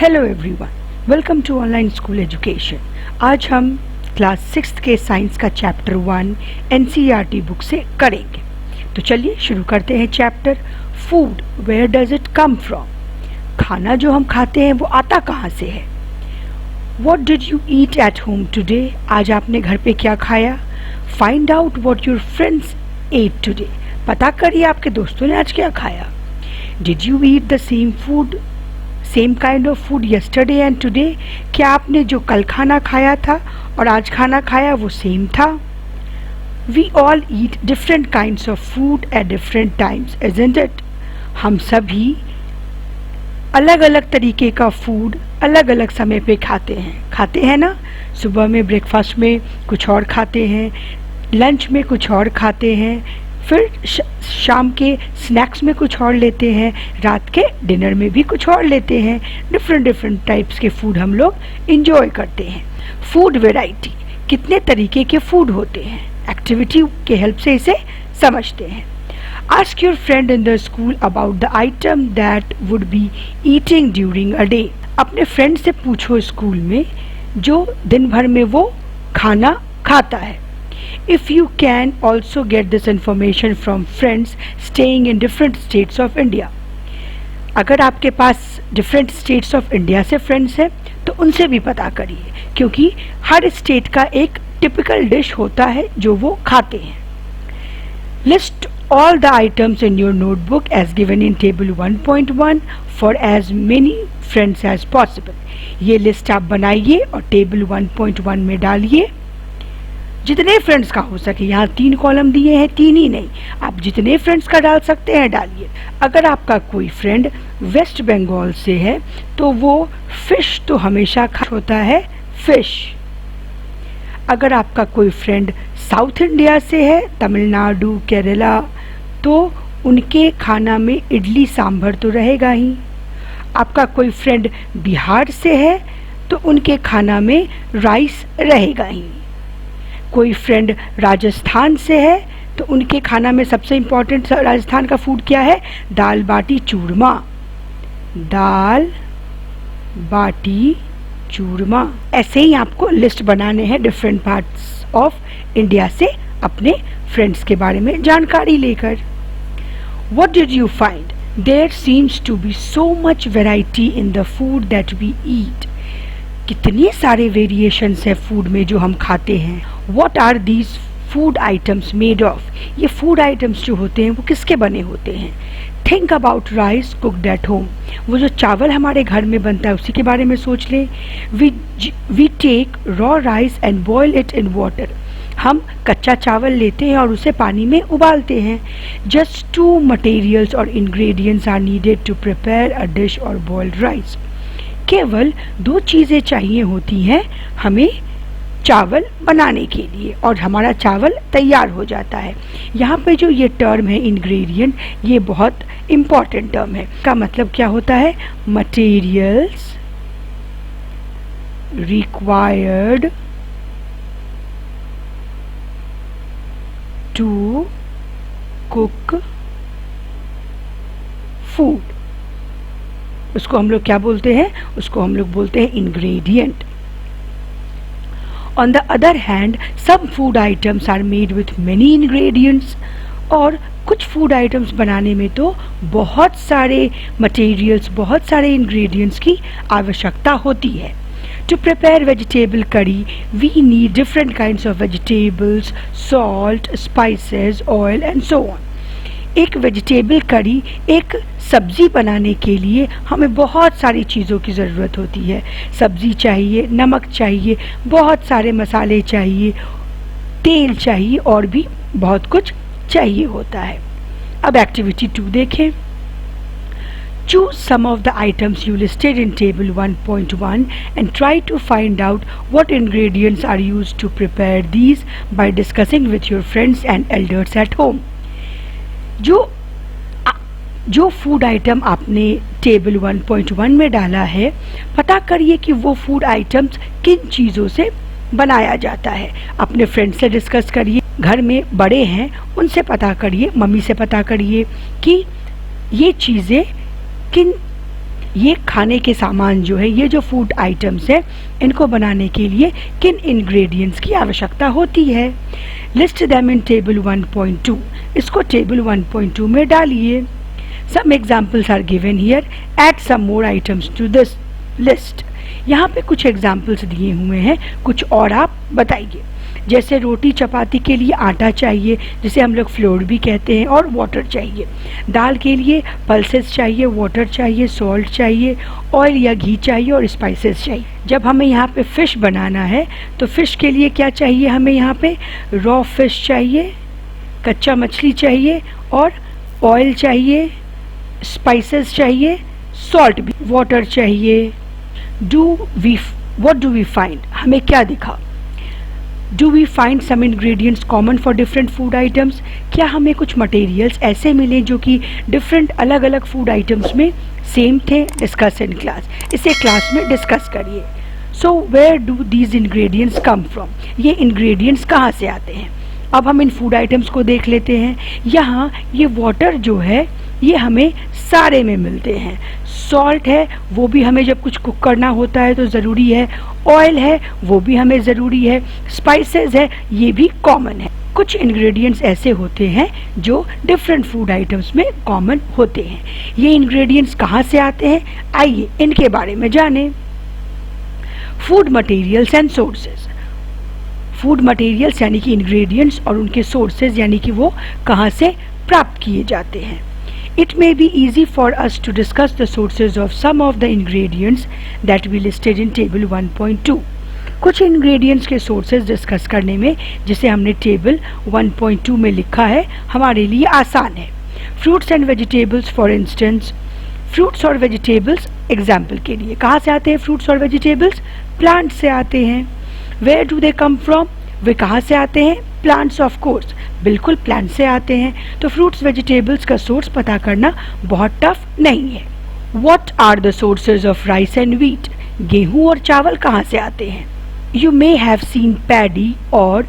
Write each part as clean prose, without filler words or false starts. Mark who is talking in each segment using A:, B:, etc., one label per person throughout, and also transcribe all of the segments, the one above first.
A: Hello everyone, welcome to online school education. आज हम class 6 के साइंस का चैप्टर 1 एनसीईआरटी बुक से करेंगे। तो चलिए शुरू करते हैं chapter. Food, where does it come from? खाना जो हम खाते हैं वो आता कहाँ से है? What did you eat at home today? आज आपने घर पे क्या खाया? Find out what your friends ate today. पता करिए आपके दोस्तों ने आज क्या खाया। Did you eat the same kind of food yesterday and today? क्या आपने जो कल खाना खाया था और आज खाना खाया वो सेम था? We all eat different kinds of food at different times, isn't it? हम सभी अलग अलग तरीके का फूड अलग अलग समय पे खाते हैं ना। सुबह में ब्रेकफास्ट में कुछ और खाते हैं, लंच में कुछ और खाते हैं, फिर शाम के स्नैक्स में कुछ और लेते हैं, रात के डिनर में भी कुछ और लेते हैं। डिफरेंट टाइप्स के फूड हम लोग इंजॉय करते हैं। फूड वेराइटी, कितने तरीके के फूड होते हैं, एक्टिविटी के हेल्प से इसे समझते हैं। Ask your friend in the school about the item that would be eating during a day. अपने फ्रेंड से पूछो स्कूल में जो दिन भर में वो खाना खाता है। If you can also get this information from friends staying in different states of India. अगर आपके पास different states of India से friends हैं तो उनसे भी पता करिए, क्योंकि हर स्टेट का एक typical dish होता है जो वो खाते हैं। List all the items in your notebook as given in table 1.1 for as many friends as possible. ये लिस्ट आप बनाइए और टेबल 1.1 में डालिए, जितने फ्रेंड्स का हो सके। यहाँ 3 कॉलम दिए हैं, 3 ही नहीं, आप जितने फ्रेंड्स का डाल सकते हैं डालिए। अगर आपका कोई फ्रेंड वेस्ट बंगाल से है तो वो फिश तो हमेशा होता है, फिश। अगर आपका कोई फ्रेंड साउथ इंडिया से है, तमिलनाडु, केरला, तो उनके खाना में इडली सांभर तो रहेगा ही। आपका कोई फ्रेंड बिहार से है तो उनके खाना में राइस रहेगा ही। कोई फ्रेंड राजस्थान से है तो उनके खाना में सबसे इम्पोर्टेंट राजस्थान का फूड क्या है? दाल बाटी चूरमा। दाल बाटी चूरमा। ऐसे ही आपको लिस्ट बनाने हैं डिफरेंट पार्ट्स ऑफ इंडिया से अपने फ्रेंड्स के बारे में जानकारी लेकर। What did you find? There seems to be so much variety in the food that we eat. कितने सारे वेरिएशंस है फूड में जो हम खाते हैं। What are these food items made of? ये फूड आइटम्स जो होते हैं वो किसके बने होते हैं? Think about rice cooked at home. वो जो चावल हमारे घर में बनता है उसी के बारे में सोच लें। We take raw rice and boil it in water. हम कच्चा चावल लेते हैं और उसे पानी में उबालते हैं। Just 2 materials or ingredients are needed to prepare a dish or boiled rice. केवल 2 चीज़ें चाहिए होती हैं हमें चावल बनाने के लिए और हमारा चावल तैयार हो जाता है। यहाँ पे जो ये टर्म है इंग्रेडिएंट, ये बहुत इम्पॉर्टेंट टर्म है। का मतलब क्या होता है? Materials required to cook food. उसको हम लोग क्या बोलते हैं? उसको हम लोग बोलते हैं ingredient. On the other hand some food items are made with many ingredients. और कुछ फूड आइटम्स बनाने में तो बहुत सारे मटेरियल्स, बहुत सारे इंग्रेडिएंट्स की आवश्यकता होती है। To prepare vegetable curry we need different kinds of vegetables, salt, spices, oil and so on. एक वेजिटेबल करी, एक सब्ज़ी बनाने के लिए हमें बहुत सारी चीज़ों की ज़रूरत होती है। सब्ज़ी चाहिए, नमक चाहिए, बहुत सारे मसाले चाहिए, तेल चाहिए और भी बहुत कुछ चाहिए होता है। अब एक्टिविटी 2 देखें। Choose some of the items you listed in table 1.1 and try to find out what ingredients are used to prepare these by discussing with your friends and elders at home. जो food item आपने table 1.1 में डाला है, पता करिए कि वो food items किन चीज़ों से बनाया जाता है। अपने फ्रेंड से डिस्कस करिए, घर में बड़े हैं उनसे पता करिए, मम्मी से पता करिए कि ये चीज़ें किन ये खाने के सामान जो है, ये जो फूड आइटम्स है, इनको बनाने के लिए किन इंग्रेडिएंट्स की आवश्यकता होती है। List them in table 1.2। इसको टेबल 1.2 में डालिए। Some examples are given here, add some more items to this list. यहाँ पे कुछ एग्जाम्पल्स दिए हुए हैं, कुछ और आप बताइए। जैसे रोटी चपाती के लिए आटा चाहिए, जिसे हम लोग फ्लोर भी कहते हैं, और वाटर चाहिए। दाल के लिए पल्सेस चाहिए, वाटर चाहिए, सॉल्ट चाहिए, ऑयल या घी चाहिए और स्पाइसेस चाहिए। जब हमें यहाँ पे फ़िश बनाना है तो फ़िश के लिए क्या चाहिए, हमें यहाँ पे रॉ फिश चाहिए, कच्चा मछली चाहिए, और ऑयल चाहिए, स्पाइसेस चाहिए, सॉल्ट भी, वाटर चाहिए। व्हाट डू वी फाइंड, हमें क्या दिखा। Do we find some ingredients common for different food items. क्या हमें कुछ मटेरियल्स ऐसे मिले जो कि डिफरेंट अलग अलग फूड आइटम्स में सेम थे। डिस्कस इन क्लास, इसे क्लास में डिस्कस करिए। So where do these ingredients come from, ये इंग्रेडिएंट्स कहाँ से आते हैं। अब हम इन फूड आइटम्स को देख लेते हैं। यहाँ ये वाटर जो है ये हमें सारे में मिलते हैं। सॉल्ट है, वो भी हमें जब कुछ कुक करना होता है तो ज़रूरी है। ऑयल है, वो भी हमें ज़रूरी है। स्पाइसेस है, ये भी कॉमन है। कुछ इंग्रेडिएंट्स ऐसे होते हैं जो डिफरेंट फूड आइटम्स में कॉमन होते हैं। ये इंग्रेडिएंट्स कहाँ से आते हैं, आइए इनके बारे में जानें। Food materials and sources. Food materials यानी कि इंग्रेडिएंट्स, और उनके सोर्सेज यानी कि वो कहाँ से प्राप्त किए जाते हैं। It may be easy for us to discuss the sources of some of the ingredients that we listed in table 1.2. कुछ ingredients के sources डिस्कस करने में जिसे हमने टेबल 1.2 में लिखा है, हमारे लिए आसान है। Fruits and vegetables for instance, fruits और vegetables एग्जाम्पल के लिए कहाँ से आते हैं। fruits और vegetables प्लांट से आते हैं। Where do they come from, वे कहाँ से आते हैं। प्लांट्स ऑफ कोर्स, बिल्कुल प्लांट से आते हैं। तो फ्रूट्स वेजिटेबल्स का सोर्स पता करना बहुत टफ नहीं है। What are the sources of rice and wheat, गेहूं और चावल कहाँ से आते हैं। You may have seen paddy और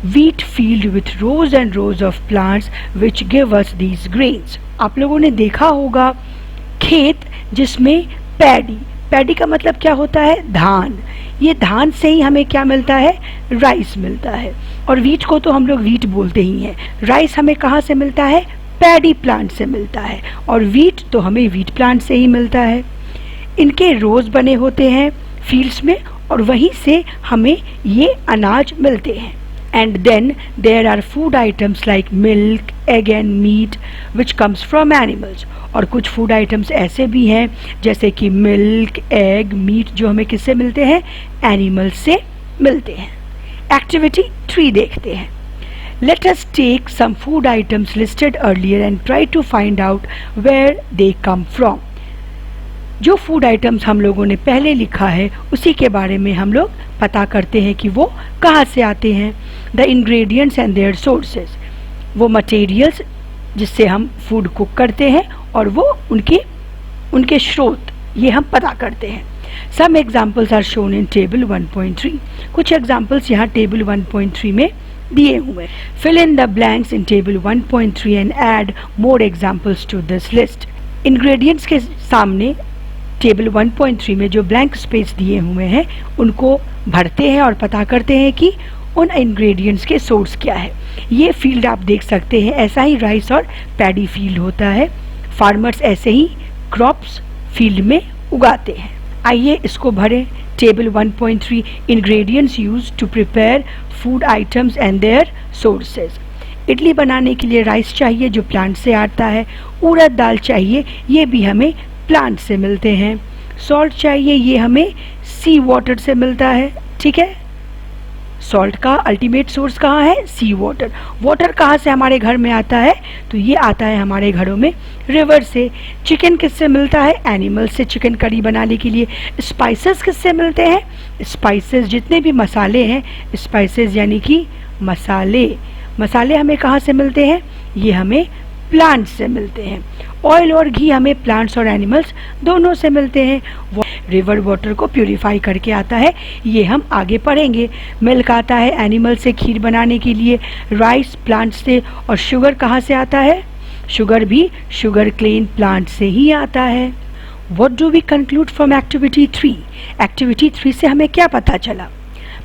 A: wheat field with rows and rows of plants which give us these grains। आप लोगों ने देखा होगा खेत जिसमें पैडी का मतलब क्या होता है, धान। ये धान से ही हमें क्या मिलता है, राइस मिलता है। और वीट को तो हम लोग वीट बोलते ही हैं। राइस हमें कहाँ से मिलता है, पैडी प्लांट से मिलता है। और वीट तो हमें वीट प्लांट से ही मिलता है। इनके रोज बने होते हैं फील्ड्स में, और वहीं से हमें ये अनाज मिलते हैं। And then there are food items like milk, egg and meat which comes from animals। और कुछ फूड आइटम्स ऐसे भी हैं जैसे कि मिल्क, एग, मीट जो हमें किससे मिलते हैं, एनिमल्स से मिलते हैं। एक्टिविटी 3 देखते हैं। Let us take some food items listed earlier and try to find out where they come from। जो फूड आइटम्स हम लोगों ने पहले लिखा है उसी के बारे में हम लोग पता करते हैं कि वो कहाँ से आते हैं। The ingredients and their sources, वो मटेरियल्स जिससे हम फूड कुक करते हैं और वो उनके स्रोत, ये हम पता करते हैं। Some examples are shown in table 1.3। कुछ एग्जाम्पल्स यहाँ टेबल 1.3 में दिए हुए। Fill in the blanks in table 1.3 and add more examples to this list. Ingredients के सामने टेबल 1.3 में जो ब्लैंक स्पेस दिए हुए हैं उनको भरते हैं और पता करते हैं कि उन इंग्रेडिएंट्स के सोर्स क्या है। ये फील्ड आप देख सकते हैं, ऐसा ही राइस और पैडी फील्ड होता है। फार्मर्स ऐसे ही क्रॉप्स फील्ड में उगाते हैं। आइए इसको भरें। Table 1.3 ingredients used to prepare food items and their sources. Idli बनाने के लिए राइस चाहिए जो प्लांट से आता है। उड़द दाल चाहिए, ये भी हमें प्लांट से मिलते हैं। सॉल्ट चाहिए, ये हमें सी वाटर से मिलता है। ठीक है, सॉल्ट का अल्टीमेट सोर्स कहाँ है, सी वाटर। वाटर कहाँ से हमारे घर में आता है, तो ये आता है हमारे घरों में रिवर से। चिकन किससे मिलता है, एनिमल से, चिकन करी बनाने के लिए। स्पाइसेस किससे मिलते हैं, स्पाइसेस जितने भी मसाले हैं, स्पाइसेस यानी कि मसाले हमें कहाँ से मिलते हैं, ये हमें प्लांट से मिलते हैं। ऑयल और घी हमें प्लांट्स और एनिमल्स दोनों से मिलते हैं। रिवर वाटर को प्यूरिफाई करके आता है, ये हम आगे पढ़ेंगे। मिल्क आता है एनिमल से खीर बनाने के लिए। राइस प्लांट से। और शुगर कहाँ से आता है, शुगर भी शुगर केन प्लांट से ही आता है। What do we conclude from activity 3? Activity 3 से हमें क्या पता चला?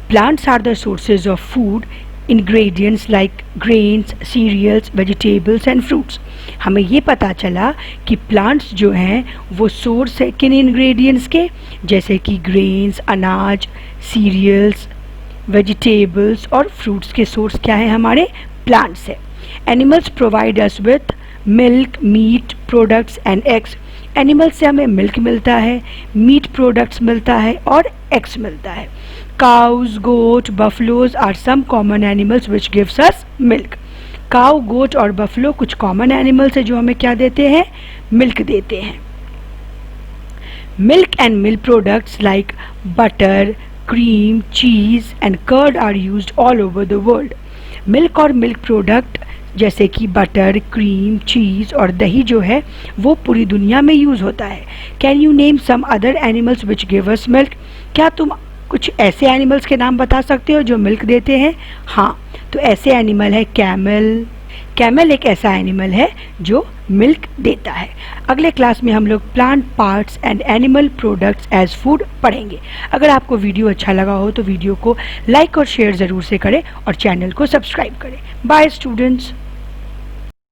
A: Plants are the sources of food, ingredients like grains, cereals, vegetables and fruits. हमें ये पता चला कि प्लांट्स जो हैं वो सोर्स है किन इंग्रेडिएंट्स के, जैसे कि ग्रेन्स, अनाज, सीरियल्स, वेजिटेबल्स और फ्रूट्स के सोर्स क्या है? हमारे प्लांट्स है. Animals provide us with milk, meat products and eggs. Animal से हमें मिल्क मिलता है, मीट प्रोडक्ट्स मिलता है और एग्स मिलता है. Cows, goat, buffaloes are some common animals which gives us milk. Cow, goat और बफलो कुछ कॉमन एनिमल्स है जो हमें क्या देते हैं? मिल्क देते हैं. Milk and milk products like butter, cream, cheese and curd are used all over the world. Milk और मिल्क प्रोडक्ट जैसे कि बटर, क्रीम, चीज़ और दही जो है वो पूरी दुनिया में यूज़ होता है. Can you name some other animals which give us milk? क्या तुम कुछ ऐसे एनिमल्स के नाम बता सकते हो जो मिल्क देते हैं? हाँ, तो ऐसे एनिमल है कैमल. कैमल एक ऐसा एनिमल है जो मिल्क देता है. अगले क्लास में हम लोग plant parts and animal products as food पढ़ेंगे. अगर आपको वीडियो अच्छा लगा हो तो वीडियो को लाइक और शेयर ज़रूर से करें और चैनल को सब्सक्राइब करें. Bye students.